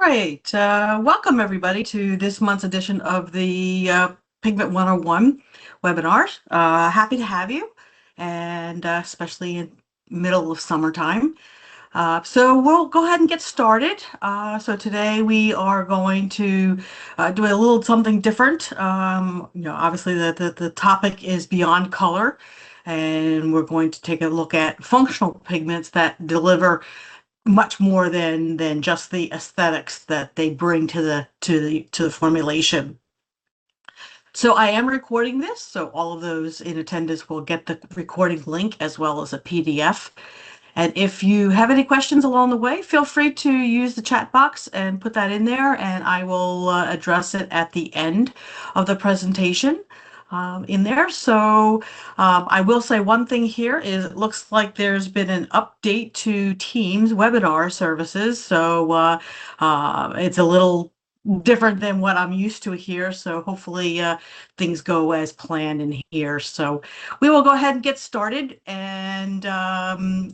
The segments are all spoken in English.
right. Welcome everybody to this month's edition of the Pigment 101 webinars. Happy to have you, and especially in middle of summertime. So we'll go ahead and get started. So today we are going to do a little something different. Obviously the topic is beyond color, and we're going to take a look at functional pigments that deliver much more than just the aesthetics that they bring to the formulation. So I am recording this, so all of those in attendance will get the recording link as well as a PDF. And if you have any questions along the way, feel free to use the chat box and put that in there, and I will address it at the end of the presentation in there. So I will say one thing here is it looks like there's been an update to Teams webinar services. So it's a little different than what I'm used to here. So hopefully things go as planned in here. So we will go ahead and get started. And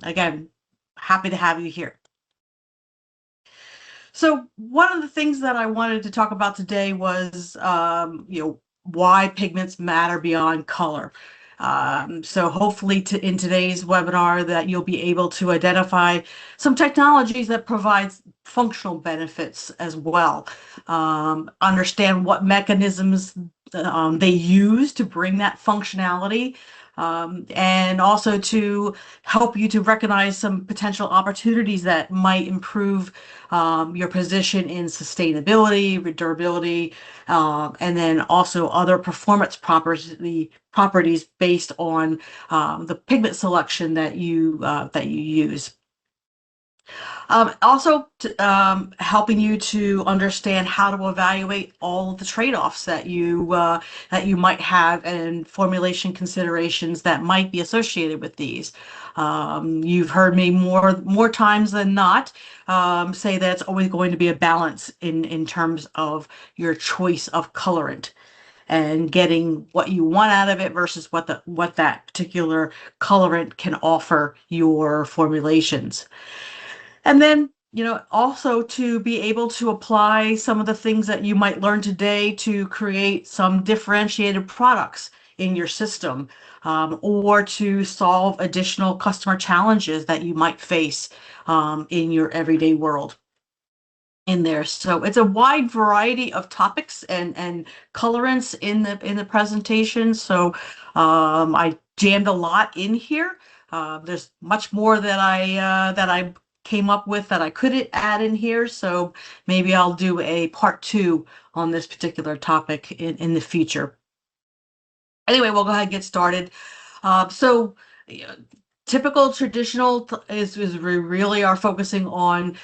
again, happy to have you here. So one of the things that I wanted to talk about today was, why pigments matter beyond color. So hopefully in today's webinar that you'll be able to identify some technologies that provide functional benefits as well. Understand what mechanisms they use to bring that functionality, and also to help you to recognize some potential opportunities that might improve your position in sustainability, durability, and then also other performance properties based on the pigment selection that you use. Also, helping you to understand how to evaluate all of the trade-offs that you might have and formulation considerations that might be associated with these. You've heard me more times than not say that it's always going to be a balance in terms of your choice of colorant and getting what you want out of it versus what that particular colorant can offer your formulations. And then, also to be able to apply some of the things that you might learn today to create some differentiated products in your system, or to solve additional customer challenges that you might face in your everyday world in there. So it's a wide variety of topics and colorants in the presentation. So I jammed a lot in here. There's much more that I came up with that I could add in here. So maybe I'll do a part 2 on this particular topic in the future. Anyway, we'll go ahead and get started. So typical traditional is we really are focusing on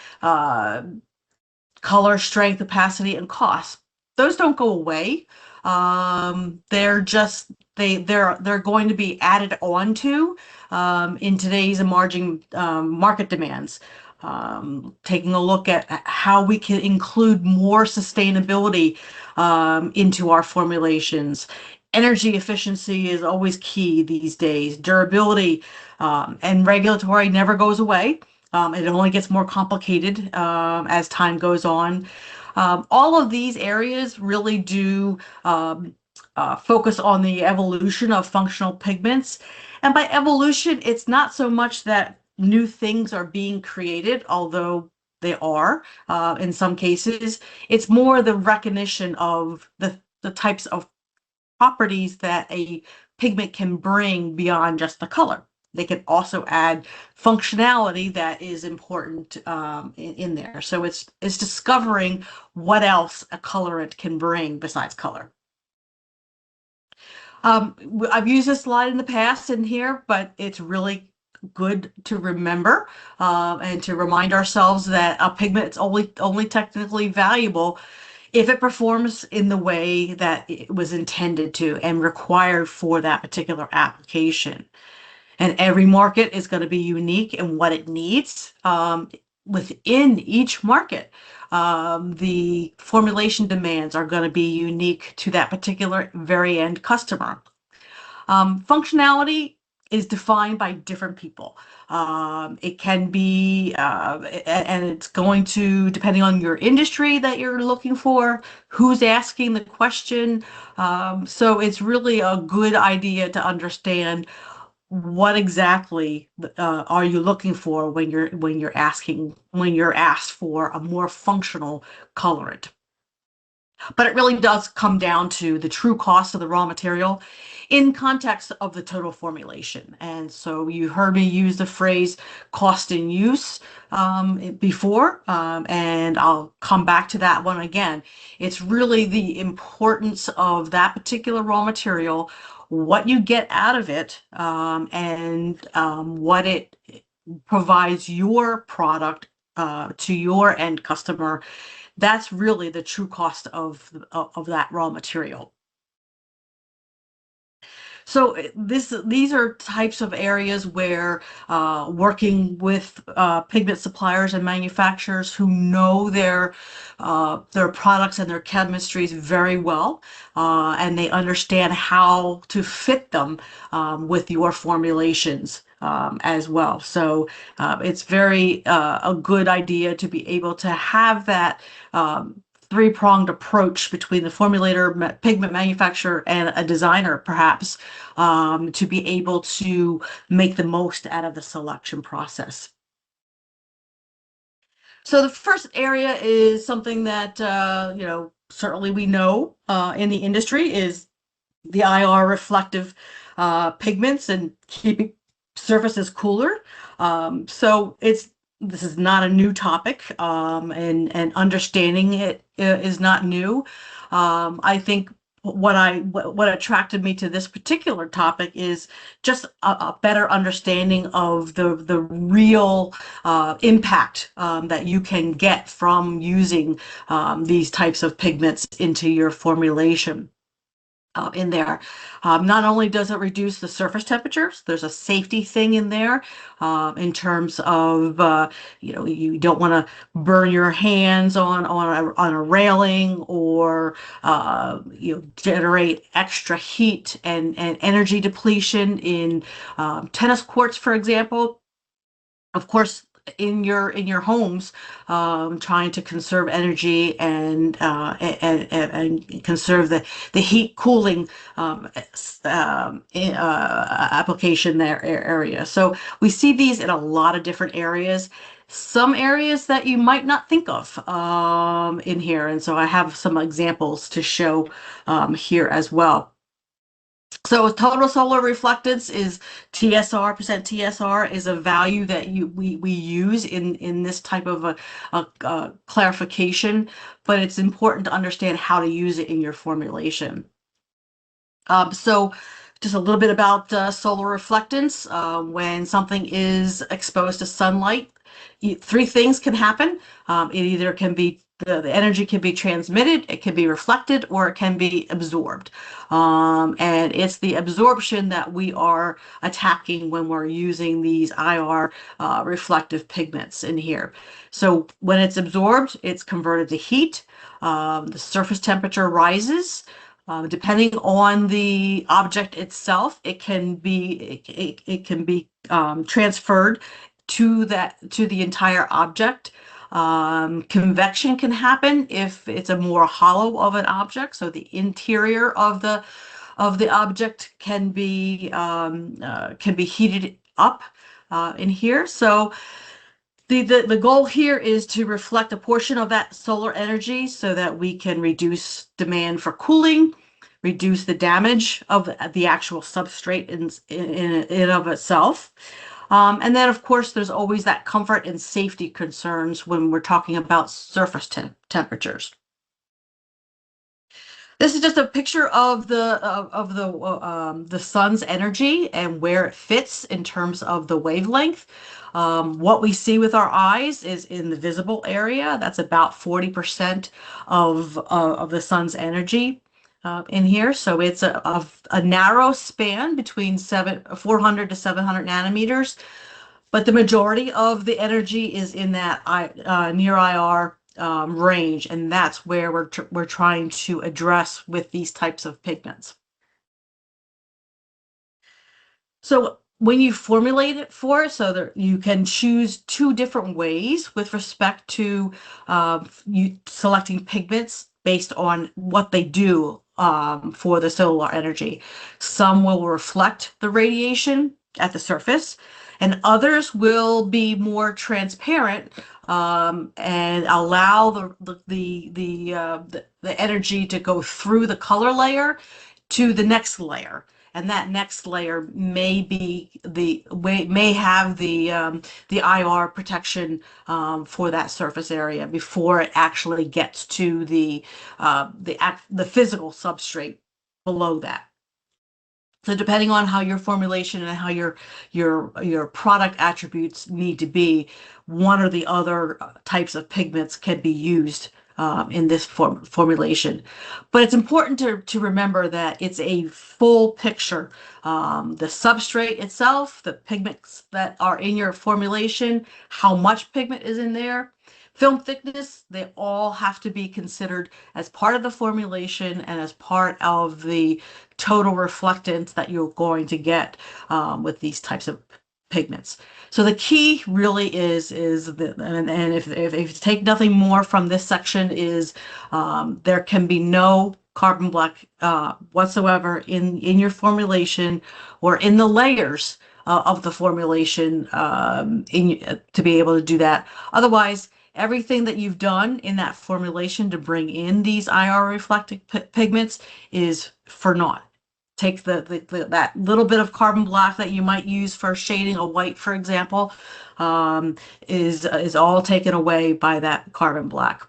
color, strength, opacity, and cost. Those don't go away. They're just they're going to be added on to in today's emerging market demands. Taking a look at how we can include more sustainability into our formulations. Energy efficiency is always key these days. Durability and regulatory never goes away. It only gets more complicated as time goes on. All of these areas really do focus on the evolution of functional pigments. And by evolution, it's not so much that new things are being created, although they are in some cases. It's more the recognition of the types of properties that a pigment can bring beyond just the color. They can also add functionality that is important in there. So it's discovering what else a colorant can bring besides color. I've used this slide in the past in here, but it's really good to remember and to remind ourselves that a pigment is only technically valuable if it performs in the way that it was intended to and required for that particular application. And every market is going to be unique in what it needs. Within each market, the formulation demands are going to be unique to that particular very end customer. Functionality is defined by different people. It can be, and it's going to, depending on your industry that you're looking for, who's asking the question. So it's really a good idea to understand what exactly are you looking for when you're asked for a more functional colorant. But it really does come down to the true cost of the raw material in context of the total formulation. And so you heard me use the phrase cost in use before, and I'll come back to that one again. It's really the importance of that particular raw material, what you get out of it, and what it provides your product to your end customer. That's really the true cost of that raw material. So these are types of areas where working with pigment suppliers and manufacturers who know their products and their chemistries very well, and they understand how to fit them with your formulations as well. So it's very a good idea to be able to have that three-pronged approach between the formulator, pigment manufacturer, and a designer, perhaps, to be able to make the most out of the selection process. So the first area is something that certainly we know in the industry is the IR reflective pigments and keeping surfaces cooler. So this is not a new topic, and understanding it is not new. I think what attracted me to this particular topic is just a better understanding of the real impact that you can get from using these types of pigments into your formulation in there. Not only does it reduce the surface temperatures, there's a safety thing in there in terms of, you don't want to burn your hands on a railing or, generate extra heat and energy depletion in tennis courts, for example. Of course, in your homes, trying to conserve energy and conserve the heat cooling application there area. So we see these in a lot of different areas. Some areas that you might not think of in here, and so I have some examples to show here as well. So total solar reflectance is TSR, percent TSR is a value that we use in this type of a clarification, but it's important to understand how to use it in your formulation. So just a little bit about solar reflectance. When something is exposed to sunlight, three things can happen. It either can be the energy can be transmitted, it can be reflected, or it can be absorbed. And it's the absorption that we are attacking when we're using these IR reflective pigments in here. So when it's absorbed, it's converted to heat. The surface temperature rises. Depending on the object itself, it can be transferred to the entire object. Convection can happen if it's a more hollow of an object, so the interior of the object can be heated up in here. So the goal here is to reflect a portion of that solar energy so that we can reduce demand for cooling, reduce the damage of the actual substrate in of itself. And then, of course, there's always that comfort and safety concerns when we're talking about surface temperatures. This is just a picture of the sun's energy and where it fits in terms of the wavelength. What we see with our eyes is in the visible area. That's about 40% of the sun's energy in here. So it's a narrow span between 400 to 700 nanometers. But the majority of the energy is in that near IR range, and that's where we're trying to address with these types of pigments. So when you formulate it for it, so that you can choose two different ways with respect to you selecting pigments based on what they do for the solar energy. Some will reflect the radiation at the surface, and others will be more transparent and allow the energy to go through the color layer to the next layer, and that next layer may be the way may have the IR protection for that surface area before it actually gets to the physical substrate below that. So depending on how your formulation and how your product attributes need to be, one or the other types of pigments can be used in this formulation. But it's important to remember that it's a full picture. The substrate itself, the pigments that are in your formulation, how much pigment is in there, film thickness, they all have to be considered as part of the formulation and as part of the total reflectance that you're going to get with these types of pigments. So the key really and if you take nothing more from this section, is there can be no carbon black whatsoever in your formulation or in the layers of the formulation to be able to do that. Otherwise, everything that you've done in that formulation to bring in these IR reflecting pigments is for naught. Take that little bit of carbon black that you might use for shading a white, for example, is all taken away by that carbon black.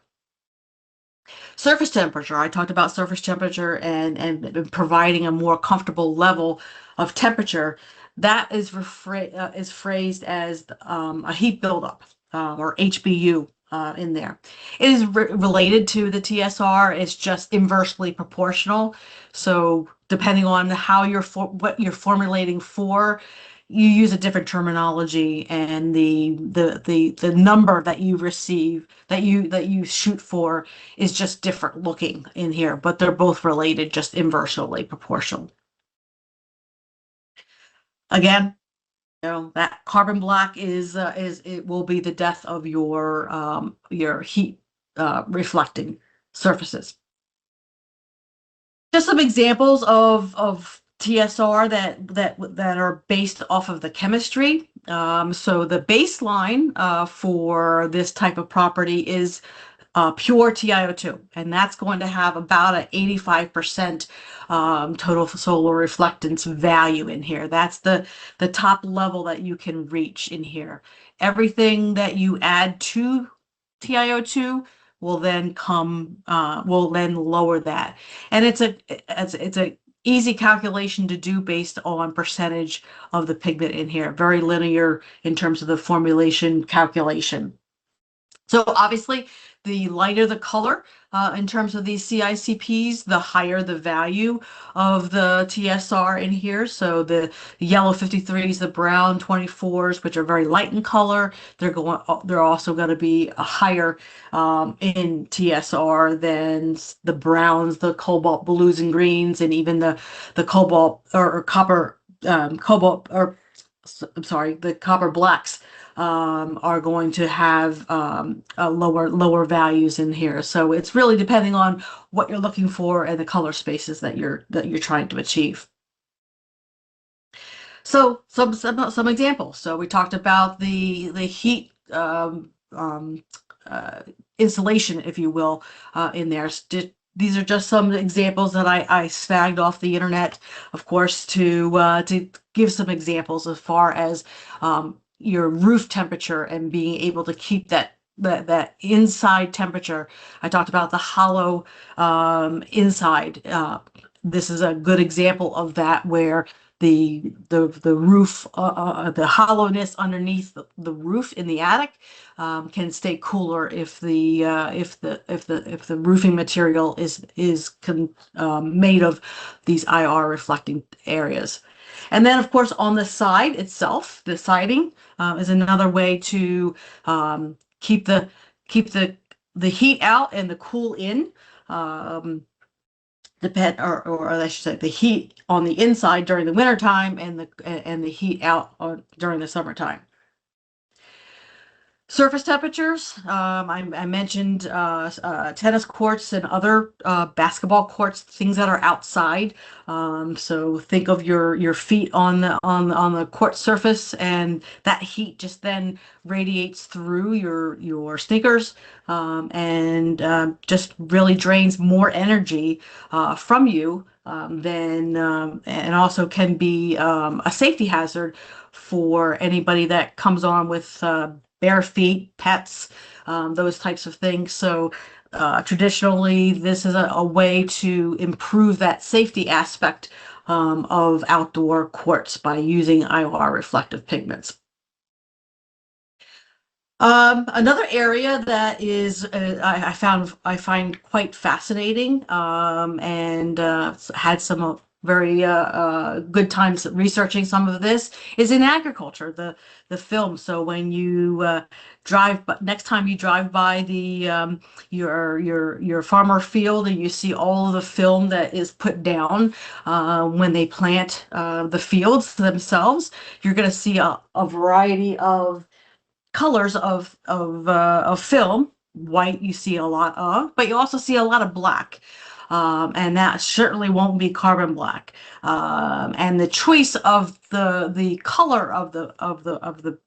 Surface temperature. I talked about surface temperature and providing a more comfortable level of temperature. That is phrased as a heat buildup or HBU in there. It is related to the TSR. It's just inversely proportional. So depending on how what you're formulating for, you use a different terminology, and the number that you receive that you shoot for is just different looking in here, but they're both related, just inversely proportional. Again, that carbon black is it will be the death of your heat reflecting surfaces. Just some examples of TSR that are based off of the chemistry. So the baseline for this type of property is pure TiO2, and that's going to have about an 85% total solar reflectance value in here. That's the top level that you can reach in here. Everything that you add to TiO2 will then lower that, and it's a easy calculation to do based on percentage of the pigment in here. Very linear in terms of the formulation calculation. So obviously, the lighter the color in terms of these CICPs, the higher the value of the TSR in here. So the yellow 53s, the brown 24s, which are very light in color, they're also going to be a higher in TSR than the browns, the cobalt blues and greens, and even the cobalt or copper cobalt or I'm sorry, the copper blacks are going to have lower values in here. So it's really depending on what you're looking for and the color spaces that you're trying to achieve. So some examples. So we talked about the heat insulation, if you will, in there. These are just some examples that I snagged off the internet, of course, to give some examples as far as your roof temperature and being able to keep that inside temperature. I talked about the hollow inside. This is a good example of that, where the roof, the hollowness underneath the roof in the attic can stay cooler if the roofing material is made of these IR reflecting areas. And then, of course, on the side itself, the siding is another way to keep the heat out and the cool in. or I should say, the heat on the inside during the wintertime and the heat out during the summertime. Surface temperatures, I mentioned tennis courts and other basketball courts, things that are outside. So think of your feet on the court surface, and that heat just then radiates through your sneakers, and just really drains more energy from you, and also can be a safety hazard for anybody that comes on with bare feet, pets, those types of things. So traditionally, this is a way to improve that safety aspect of outdoor courts by using IOR reflective pigments. Another area that is I find quite fascinating, and had some very good times researching some of this, is in agriculture, the film. So when you but next time you drive by the your farmer field and you see all of the film that is put down when they plant the fields themselves, you're going to see a variety of colors of film. White you see a lot of, but you also see a lot of black. And that certainly won't be carbon black. And the choice of the color of the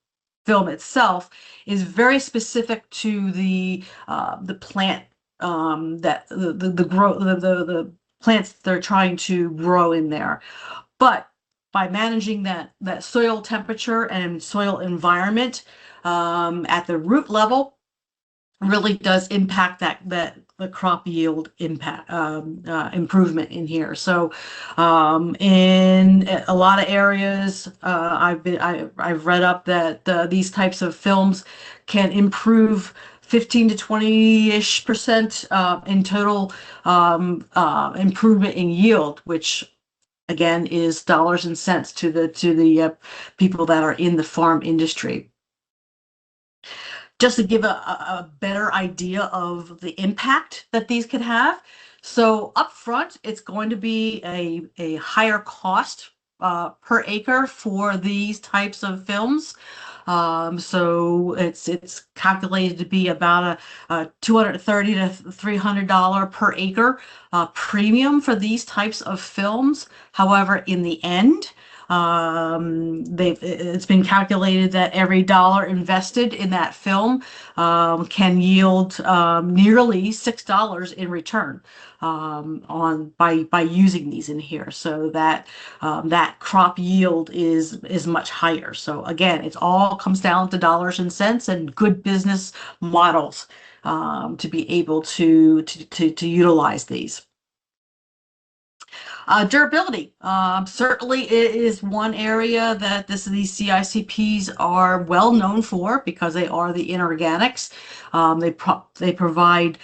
film itself is very specific to the plant, that the grow the plants they're trying to grow in there. But by managing that soil temperature and soil environment at the root level, really does impact that the crop yield impact improvement in here. So in a lot of areas, I've read up that these types of films can improve 15 to 20-ish% in total improvement in yield, which again is dollars and cents to the people that are in the farm industry. Just to give a better idea of the impact that these could have. So up front, it's going to be a higher cost per acre for these types of films. So it's calculated to be about a $230 to $300 per acre premium for these types of films. However, in the end, it's been calculated that every dollar invested in that film can yield nearly $6 in return by using these in here. So that crop yield is much higher. So again, it all comes down to dollars and cents and good business models to be able to utilize these. Durability. Certainly it is one area that these CICPs are well known for because they are the inorganics. They provide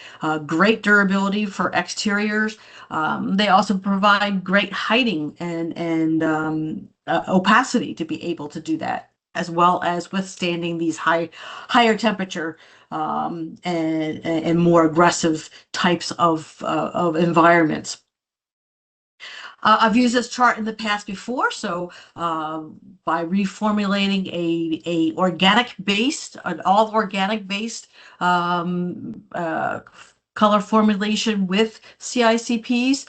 great durability for exteriors. They also provide great hiding and opacity to be able to do that, as well as withstanding these higher temperature and more aggressive types of environments. I've used this chart in the past before, so by reformulating an all organic based color formulation with CICPs.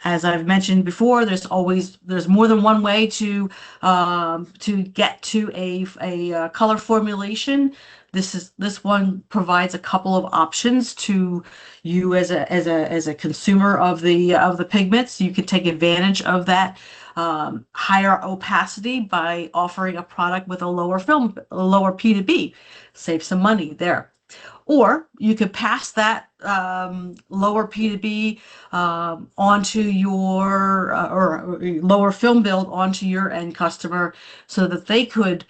As I've mentioned before, there's more than one way to get to a color formulation. This one provides a couple of options to you as a consumer of the pigments. You can take advantage of that higher opacity by offering a product with a lower P to B, save some money there. Or you could pass that lower P to B onto your or lower film build onto your end customer, so that they could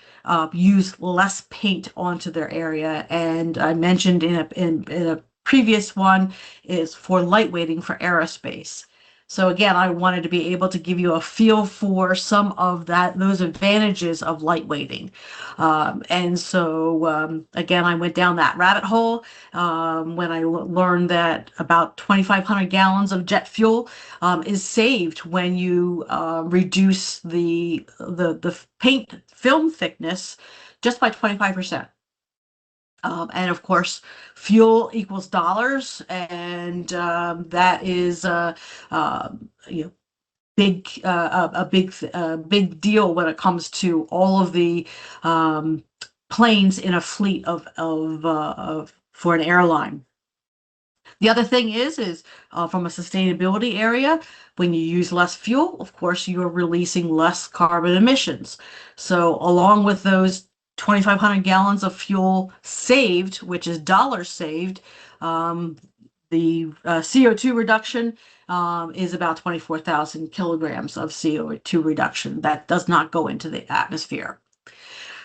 use less paint onto their area. And I mentioned in a previous one is for lightweighting for aerospace. So again, I wanted to be able to give you a feel for some of those advantages of lightweighting. And so again, I went down that rabbit hole when I learned that about 2,500 gallons of jet fuel is saved when you reduce the paint film thickness just by 25%. And of course, fuel equals dollars, and that is you know, big deal when it comes to all of the um, planes in a fleet of for an airline. The other thing is from a sustainability area, when you use less fuel, of course, you are releasing less carbon emissions. So along with those 2,500 gallons of fuel saved, which is dollars saved, um, the CO2 reduction is about 24,000 kilograms of CO2 reduction. That does not go into the atmosphere.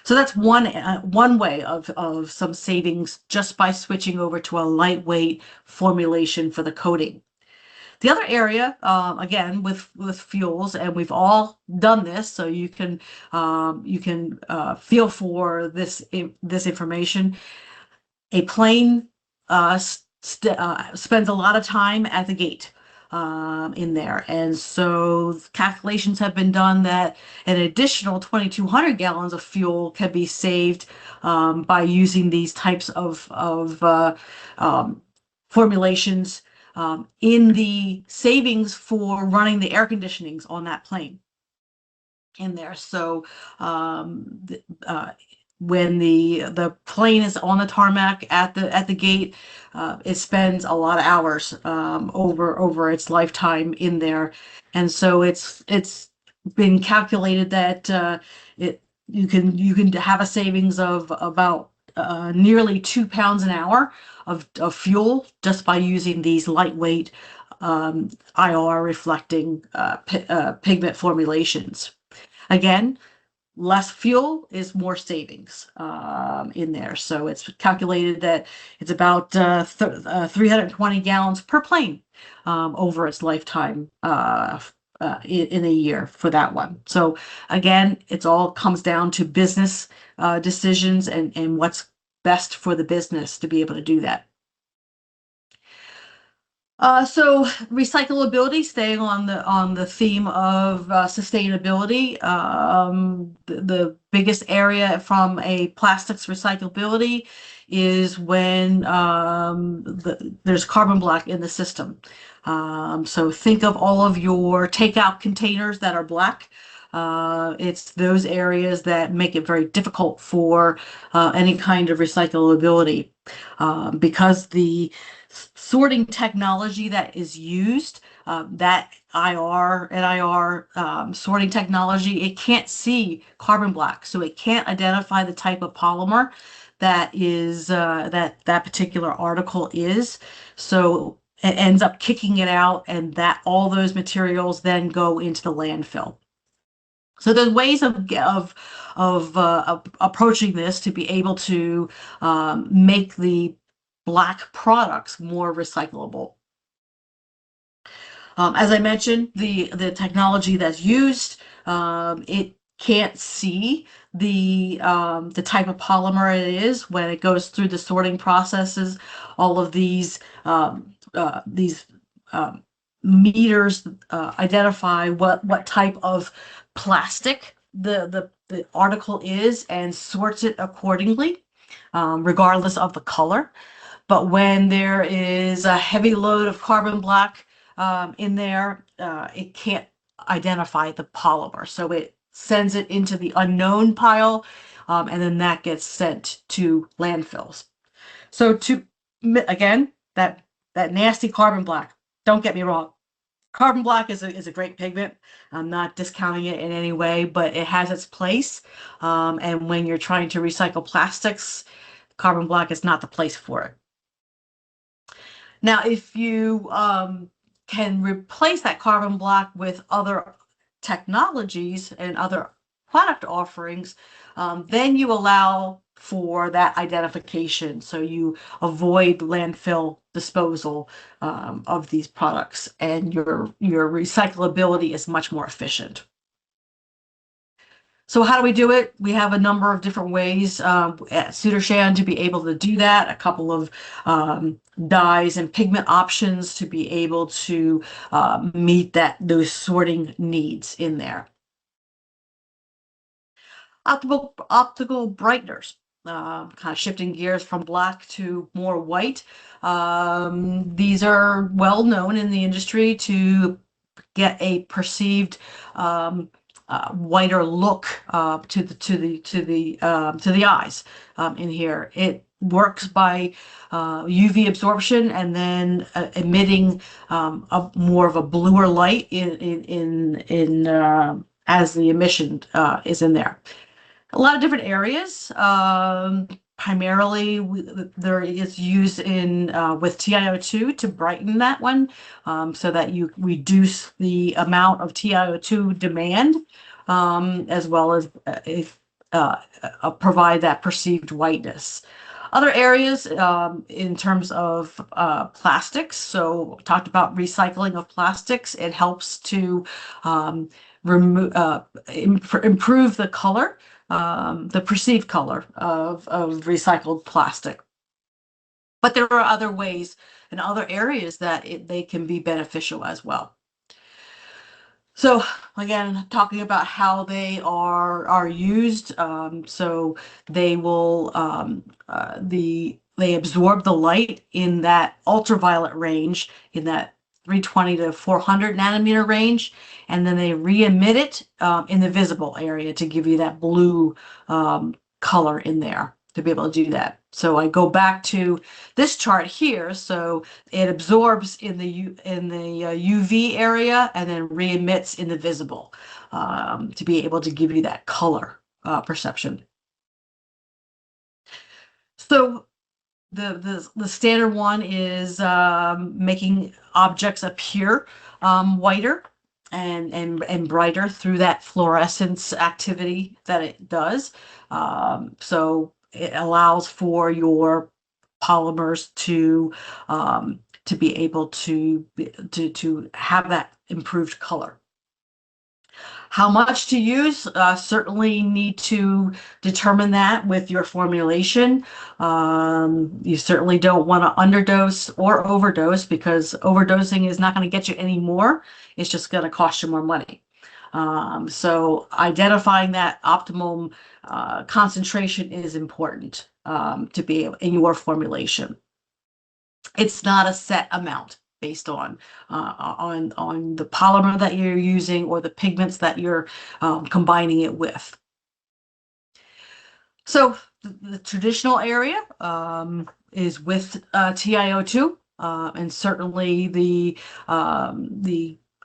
So that's one way of some savings just by switching over to a lightweight formulation for the coating. The other area, again, with fuels, and we've all done this, so you can feel for this information. A plane spends a lot of time at the gate in there. And so calculations have been done that an additional 2,200 gallons of fuel can be saved by using these types of um, formulations in the savings for running the air conditionings on that plane in there. So when the plane is on the tarmac at the gate, it spends a lot of hours over its lifetime in there, and so it's been calculated that it you can have a savings of about nearly 2 pounds an hour of fuel just by using these lightweight IR reflecting pigment formulations. Again, less fuel is more savings in there. So it's calculated that it's about 320 gallons per plane over its lifetime in a year for that one. So again, it's all comes down to business decisions and what's best for the business to be able to do that. So recyclability, staying on the theme of sustainability, the biggest area from a plastics recyclability is when there's carbon black in the system. So think of all of your takeout containers that are black. It's those areas that make it very difficult for any kind of recyclability because the sorting technology that is used, that NIR sorting technology, it can't see carbon black, so it can't identify the type of polymer that is that particular article is. So it ends up kicking it out, and that all those materials then go into the landfill. So there's ways of approaching this to be able to make the black products more recyclable. As I mentioned, the technology that's used, it can't see the type of polymer it is when it goes through the sorting processes. All of these meters identify what type of plastic the article is and sorts it accordingly, regardless of the color. But when there is a heavy load of carbon black in there, it can't identify the polymer. So it sends it into the unknown pile, and then that gets sent to landfills. So again, that nasty carbon black, don't get me wrong. Carbon black is a great pigment. I'm not discounting it in any way, but it has its place. And when you're trying to recycle plastics, carbon black is not the place for it. Now, if you can replace that carbon black with other technologies and other product offerings, then you allow for that identification. So you avoid landfill disposal of these products, and your recyclability is much more efficient. So how do we do it? We have a number of different ways at Sudarshan to be able to do that. A couple of dyes and pigment options to be able to meet those sorting needs in there. Optical brighteners, kind of shifting gears from black to more white. These are well known in the industry to get a perceived whiter look to the eyes in here. It works by UV absorption and then emitting more of a bluer light in as the emission is in there. A lot of different areas. Primarily, there is used in with TiO2 to brighten that one, so that you reduce the amount of TiO2 demand, as well as provide that perceived whiteness. Other areas in terms of plastics. So talked about recycling of plastics. It helps to improve the color, the perceived color of recycled plastic. But there are other ways and other areas that they can be beneficial as well. So again, talking about how they are used, so they will they absorb the light in that ultraviolet range, in that 320 to 400 nanometer range, and then they re-emit it in the visible area to give you that blue color in there to be able to do that. So I go back to this chart here. So it absorbs in the UV area and then re-emits in the visible to be able to give you that color perception. So the standard one is making objects appear whiter and brighter through that fluorescence activity that it does. So it allows for your polymers to be able to have that improved color. How much to use? Certainly need to determine that with your formulation. You certainly don't want to underdose or overdose, because overdosing is not going to get you any more. It's just going to cost you more money. So identifying that optimum concentration is important to be able, in your formulation. It's not a set amount based on the polymer that you're using or the pigments that you're combining it with. So the traditional area is with TiO2, and certainly the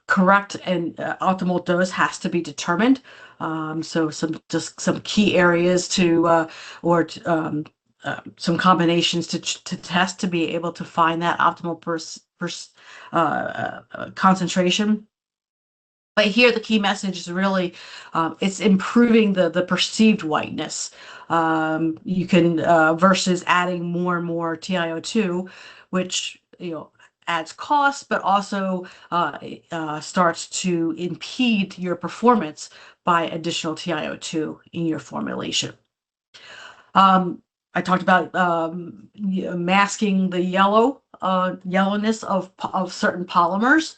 correct and optimal dose has to be determined. So some key areas to some combinations to test to be able to find that optimal concentration. But here the key message is really it's improving the perceived whiteness. You can versus adding more and more TiO2, which adds cost, but also starts to impede your performance by additional TiO2 in your formulation. I talked about masking the yellowness of certain polymers.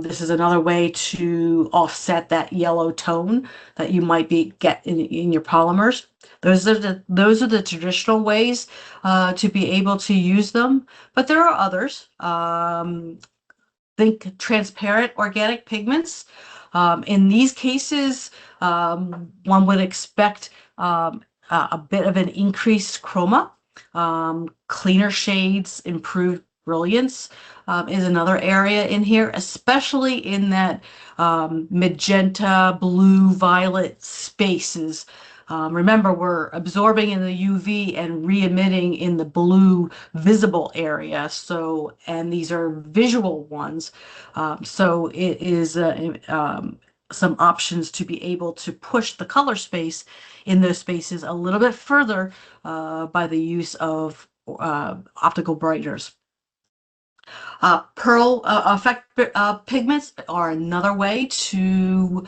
This is another way to offset that yellow tone that you might get in your polymers. Those are the traditional ways to be able to use them, but there are others. Think transparent organic pigments. In these cases, one would expect a bit of an increased chroma. Cleaner shades, improved brilliance is another area in here, especially in that magenta, blue, violet spaces. Remember, we're absorbing in the UV and re-emitting in the blue visible area. So, and these are visual ones. So it is some options to be able to push the color space in those spaces a little bit further by the use of optical brighteners. Pearl effect pigments are another way to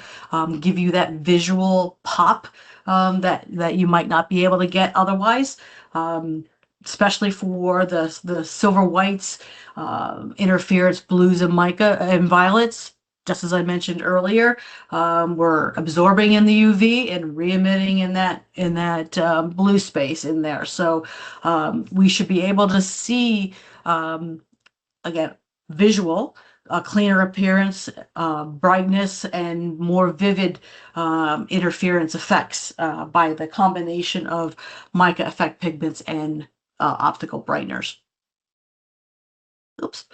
give you that visual pop that you might not be able to get otherwise, um, especially for the silver whites, interference blues and mica and violets. Just as I mentioned earlier, we're absorbing in the UV and re-emitting in that blue space in there. So we should be able to see. Again, visual, a cleaner appearance, brightness, and more vivid interference effects by the combination of mica effect pigments and optical brighteners. Oops.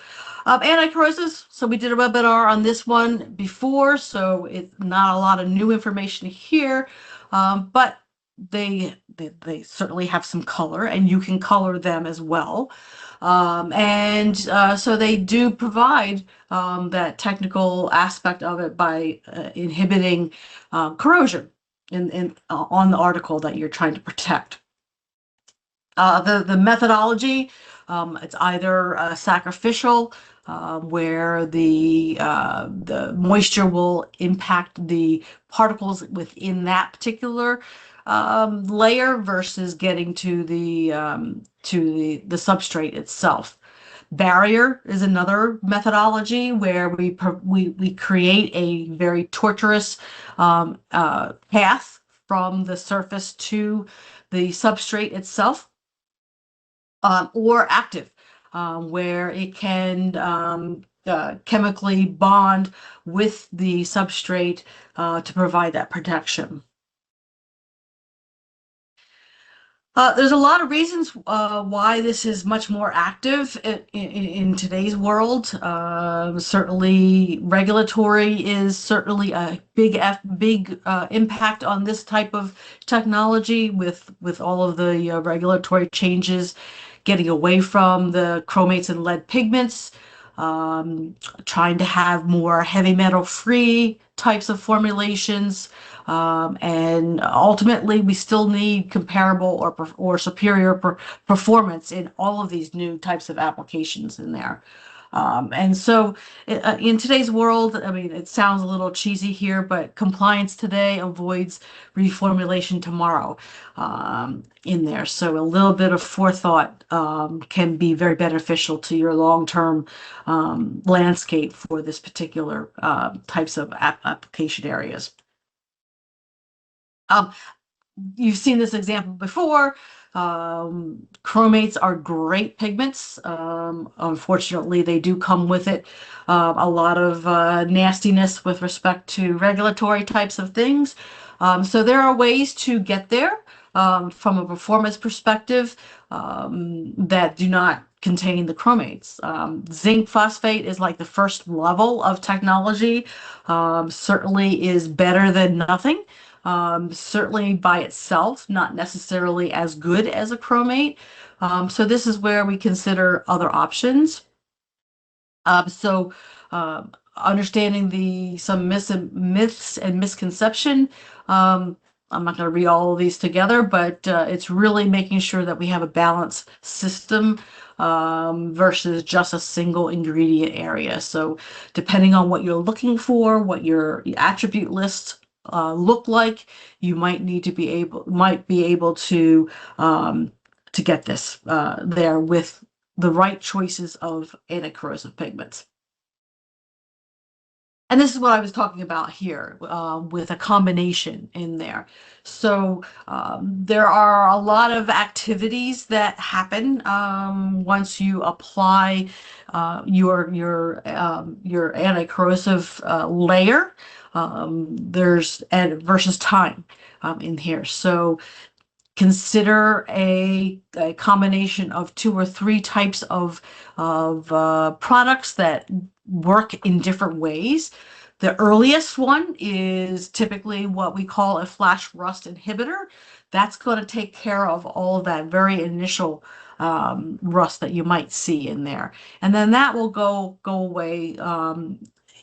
Anti-corrosives. So we did a webinar on this one before, so it's not a lot of new information here, but they certainly have some color, and you can color them as well. So they do provide that technical aspect of it by inhibiting corrosion on the article that you're trying to protect. The methodology, it's either sacrificial, where the moisture will impact the particles within that particular layer versus getting to the substrate itself. Barrier is another methodology where we create a very tortuous path from the surface to the substrate itself, or active, where it can chemically bond with the substrate to provide that protection. There's a lot of reasons why this is much more active in today's world. Certainly, regulatory is certainly a big impact on this type of technology with all of the regulatory changes, getting away from the chromates and lead pigments, trying to have more heavy metal free types of formulations. And ultimately, we still need comparable or superior performance in all of these new types of applications in there. And so in today's world, I mean, it sounds a little cheesy here, but compliance today avoids reformulation tomorrow in there. So a little bit of forethought can be very beneficial to your long-term landscape for this particular types of application areas. Um, you've seen this example before. Chromates are great pigments. Unfortunately, they do come with it a lot of nastiness with respect to regulatory types of things. So there are ways to get there from a performance perspective that do not contain the chromates. Zinc phosphate is like the first level of technology, certainly is better than nothing. Certainly by itself, not necessarily as good as a chromate. So this is where we consider other options. So understanding some myths and misconception. I'm not going to read all of these together, but it's really making sure that we have a balanced system versus just a single ingredient area. So depending on what you're looking for, what your attribute lists look like, you might be able to get this there with the right choices of anti-corrosive pigments. And this is what I was talking about here with a combination in there. So there are a lot of activities that happen once you apply your anti-corrosive layer. There's and versus time in here. So consider a combination of 2 or 3 types of products that work in different ways. The earliest one is typically what we call a flash rust inhibitor. That's going to take care of all of that very initial rust that you might see in there, and then that will go away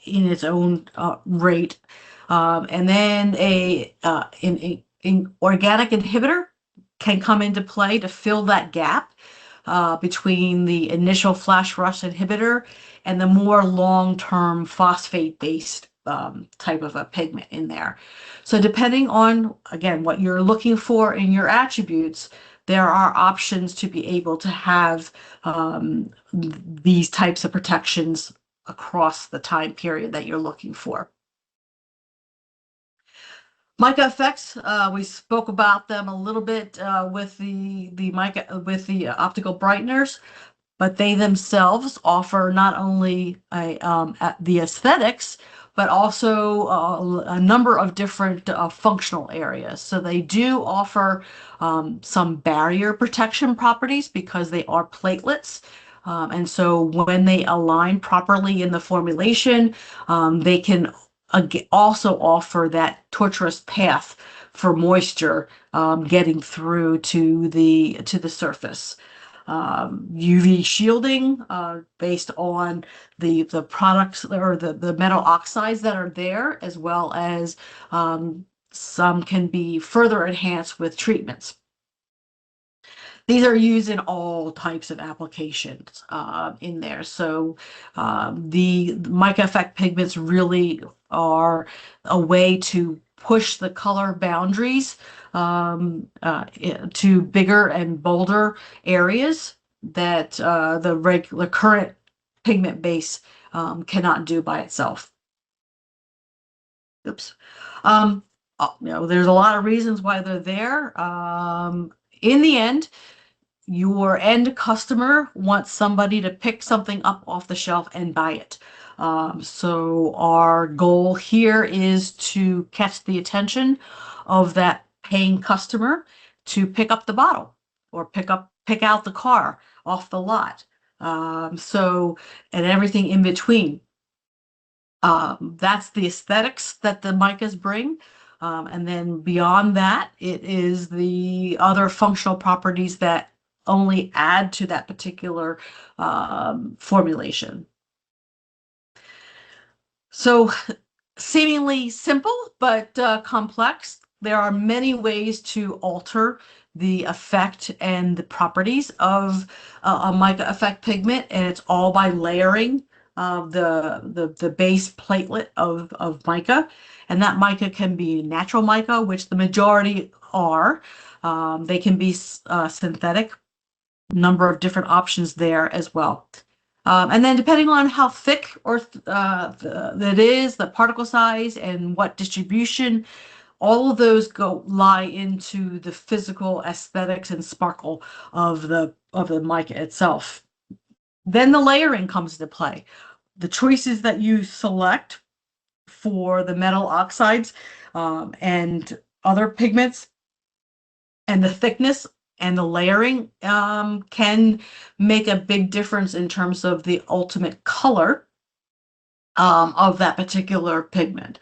in its own rate. And then an organic inhibitor can come into play to fill that gap. between the initial flash rust inhibitor and the more long-term phosphate-based type of a pigment in there. So depending on, again, what you're looking for in your attributes, there are options to be able to have these types of protections across the time period that you're looking for. Mica effects, we spoke about them a little bit with the mica with the optical brighteners, but they themselves offer not only the aesthetics, but also a number of different functional areas. So they do offer some barrier protection properties because they are platelets. And so when they align properly in the formulation, they can also offer that tortuous path for moisture getting through to the surface. UV shielding based on the products or the metal oxides that are there, as well as some can be further enhanced with treatments. These are used in all types of applications in there. So the mica effect pigments really are a way to push the color boundaries to bigger and bolder areas that the current pigment base cannot do by itself. Oops. There's a lot of reasons why they're there. In the end, your end customer wants somebody to pick something up off the shelf and buy it. So our goal here is to catch the attention of that paying customer to pick up the bottle or pick out the car off the lot. And everything in between. That's the aesthetics that the micas bring. And then beyond that, it is the other functional properties that only add to that particular formulation. So seemingly simple, but complex. There are many ways to alter the effect and the properties of a mica effect pigment, and it's all by layering the base platelet of mica. And that mica can be natural mica, which the majority are. They can be synthetic, number of different options there as well. And then depending on how thick or that is, the particle size and what distribution, all of those lie into the physical aesthetics and sparkle of the mica itself. Then the layering comes into play. The choices that you select for the metal oxides and other pigments and the thickness and the layering can make a big difference in terms of the ultimate color of that particular pigment.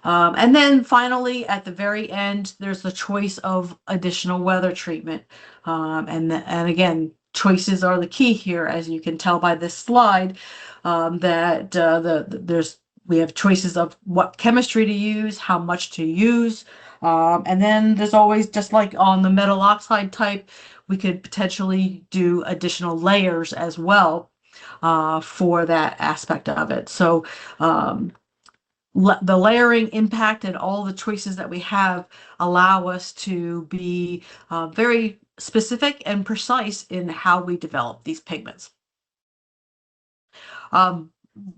And then finally, at the very end, there's the choice of additional weather treatment. And again, choices are the key here, as you can tell by this slide, that we have choices of what chemistry to use, how much to use. And then there's always, just like on the metal oxide type, we could potentially do additional layers as well for that aspect of it. So the layering impact and all the choices that we have allow us to be very specific and precise in how we develop these pigments.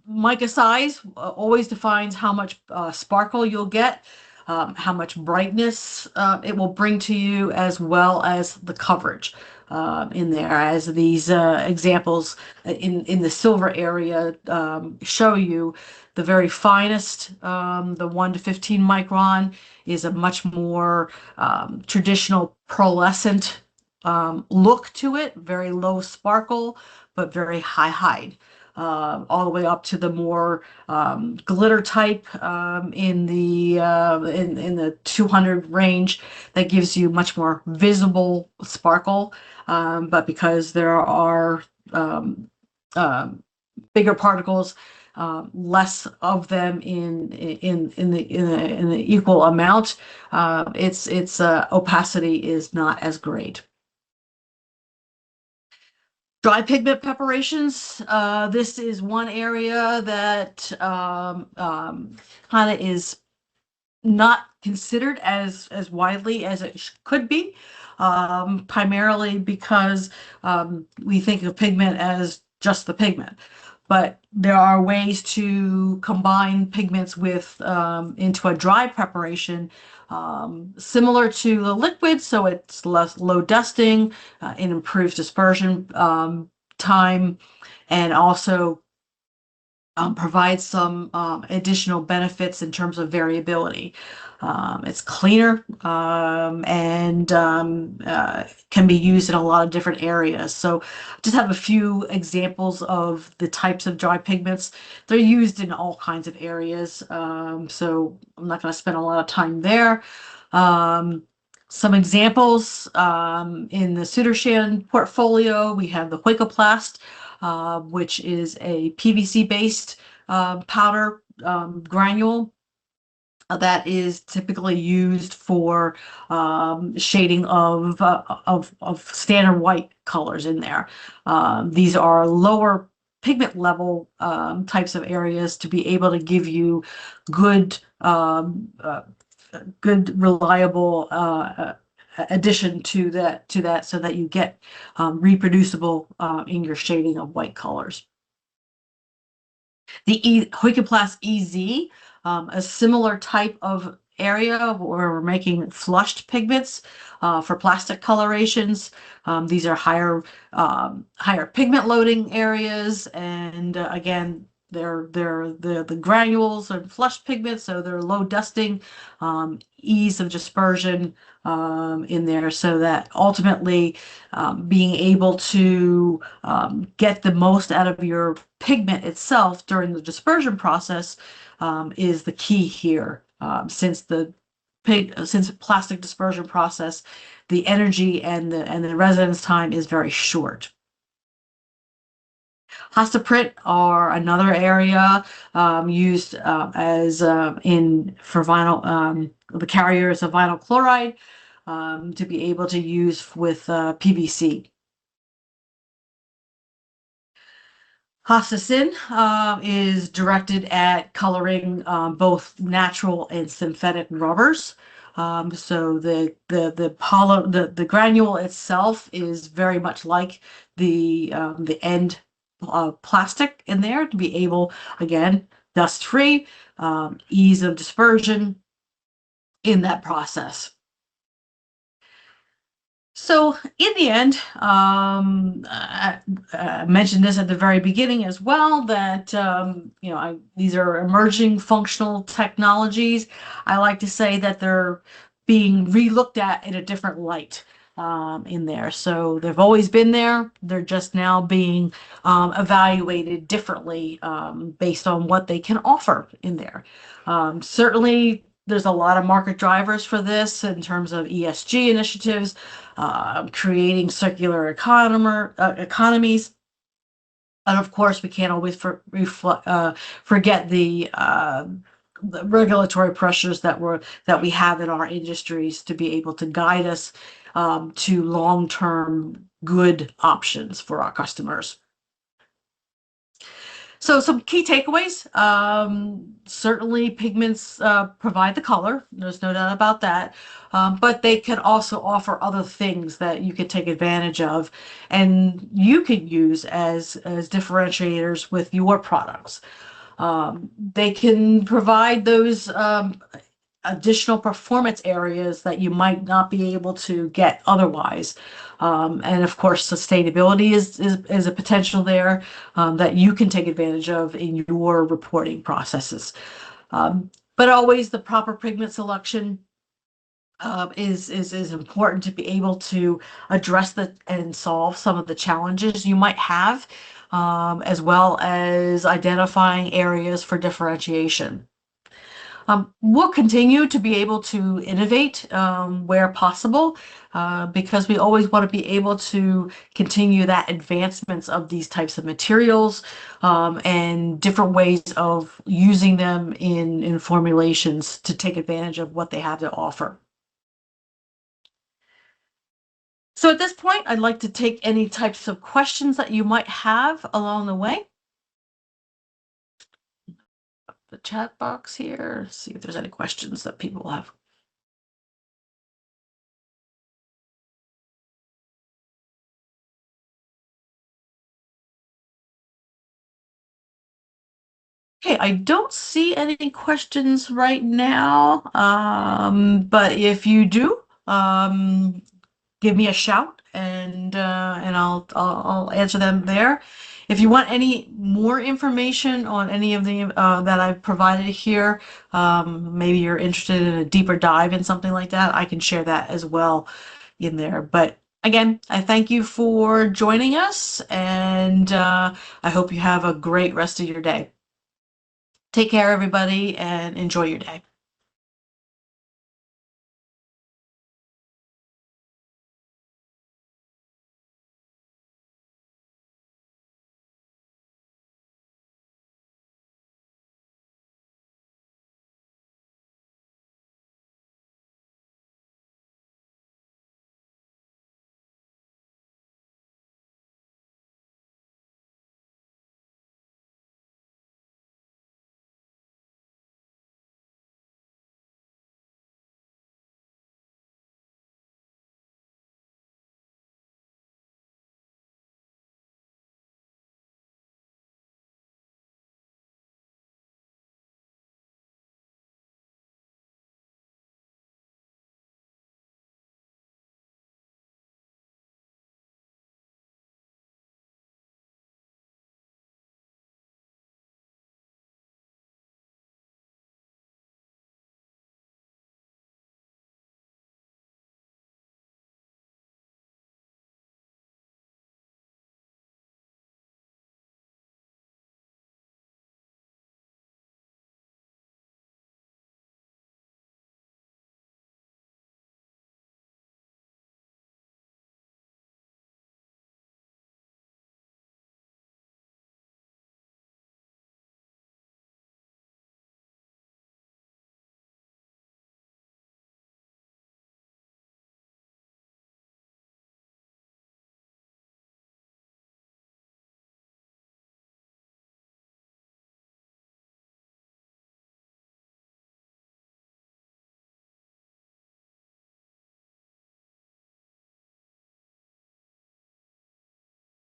Mica size always defines how much sparkle you'll get, how much brightness it will bring to you, as well as the coverage in there, as these examples in the silver area show you. The very finest, the 1 to 15 micron, is a much more traditional pearlescent look to it, very low sparkle, but very high hide. All the way up to the more glitter type in the 200 range, that gives you much more visible sparkle. But because there are bigger particles, less of them in the equal amount, its opacity is not as great. Dry pigment preparations. This is one area that kind of is not considered as widely as it could be, primarily because we think of pigment as just the pigment. But there are ways to combine pigments with into a dry preparation, similar to the liquid, so it's less low dusting, it improves dispersion time, and also provides some additional benefits in terms of variability. It's cleaner and can be used in a lot of different areas. So just have a few examples of the types of dry pigments. They're used in all kinds of areas. So I'm not going to spend a lot of time there. Um, some examples in the Sudarshan portfolio, we have the Huicoplast, which is a PVC-based powder granule that is typically used for shading of standard white colors in there. These are lower pigment level types of areas to be able to give you good good reliable addition to that so that you get reproducible in your shading of white colors. The Huicoplast EZ, a similar type of area where we're making flushed pigments for plastic colorations. These are higher pigment loading areas, and again, they're the granules and flushed pigments, so they're low dusting, ease of dispersion in there, so that ultimately being able to get the most out of your pigment itself during the dispersion process is the key here. Since plastic dispersion process, the energy and the residence time is very short. Hostaprint are another area used as in for vinyl. The carriers of vinyl chloride to be able to use with PVC. Hostasine is directed at coloring both natural and synthetic rubbers. So the granule itself is very much like the end plastic in there to be able, again, dust free, ease of dispersion in that process. So in the end, I mentioned this at the very beginning as well, that these are emerging functional technologies. I like to say that they're being relooked at in a different light in there. So they've always been there. They're just now being evaluated differently based on what they can offer in there. Certainly, there's a lot of market drivers for this in terms of ESG initiatives, creating circular economies. And of course, we can't always forget the regulatory pressures that we have in our industries to be able to guide us to long-term good options for our customers. So some key takeaways. Certainly pigments provide the color. There's no doubt about that. But they can also offer other things that you can take advantage of and you can use as differentiators with your products. They can provide those additional performance areas that you might not be able to get otherwise. And of course, sustainability is a potential there that you can take advantage of in your reporting processes. But always the proper pigment selection is important to be able to address and solve some of the challenges you might have, as well as identifying areas for differentiation. We'll continue to be able to innovate where possible because we always want to be able to continue that advancements of these types of materials and different ways of using them in formulations to take advantage of what they have to offer. So at this point, I'd like to take any types of questions that you might have along the way. The chat box here, see if there's any questions that people have. Okay, I don't see any questions right now, but if you do, give me a shout and I'll answer them there. If you want any more information on any of the that I've provided here, maybe you're interested in a deeper dive in something like that, I can share that as well in there. But again, I thank you for joining us, and I hope you have a great rest of your day. Take care, everybody, and enjoy your day.